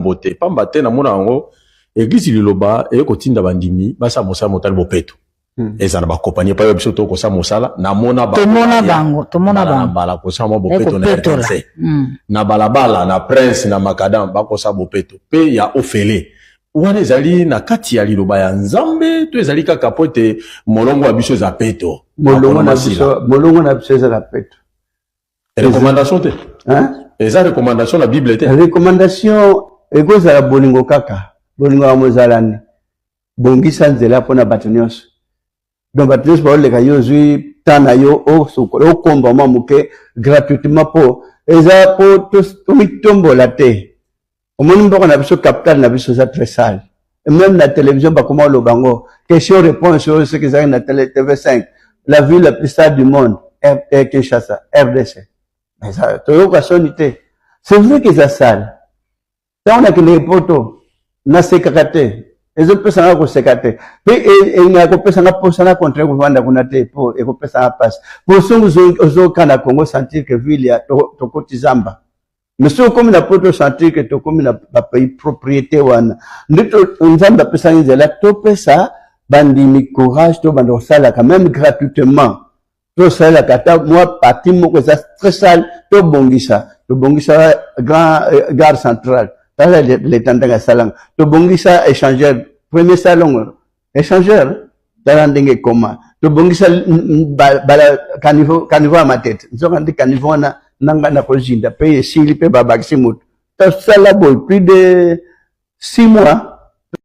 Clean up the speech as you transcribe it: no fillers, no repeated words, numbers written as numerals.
bote pamba te na mona ngo église liloba e ko tinda bandimi basa mosala motali bopeto eza na ba compagnie pa yo biso to ko sa mosala na mona ba to mona bango bala ko sa mo bopeto na RTC na balabala na prince na makadam ba ko sa bopeto pe ya ofele wana ezali na kati ya liloba ya nzambe to ezali kaka pote molongo wa biso za peto molongo na biso za peto recommandation te eza recommandation la Bible te recommandation egoza la bolingo kaka bolingo wa mozalani bongisa nzela pona batonyos donc batonyos ba oleka yo zui tana yo o sokolo komba mamuke gratuitement po eza po to mitombo la te au monde mboko na biso capital na biso za très sale et même la télévision ba comment le bango question réponse sur ce qu'ils ont na télé TV5 la ville la plus sale du monde Kinshasa RDC. Mais ça, c'est vrai que ça sale. Quand on a que les poteaux, na sécurité, les autres personnes ont sécurité. Puis, il y a des personnes qui ont contre vous, pour et personnes passe. Pour ceux qui ont au Congo sentir que ville y a toko tizamba. Mais ceux comme la poteau sentir que toko comme la pays propriété wana. Nous avons personne qui est là, topé ça, bandi mi courage, to bando sala quand même gratuitement. To sala kata moi parti mo que ça très sale to bongisa grand gare centrale là les tendanga salang to bongisa échangeur premier salon échangeur dans ndenge koma to bongisa bala caniveau à ma tête nzo kandi caniveau na nanga na kozinda paye sili pe babakisi mutu to sala boy plus de 6 mois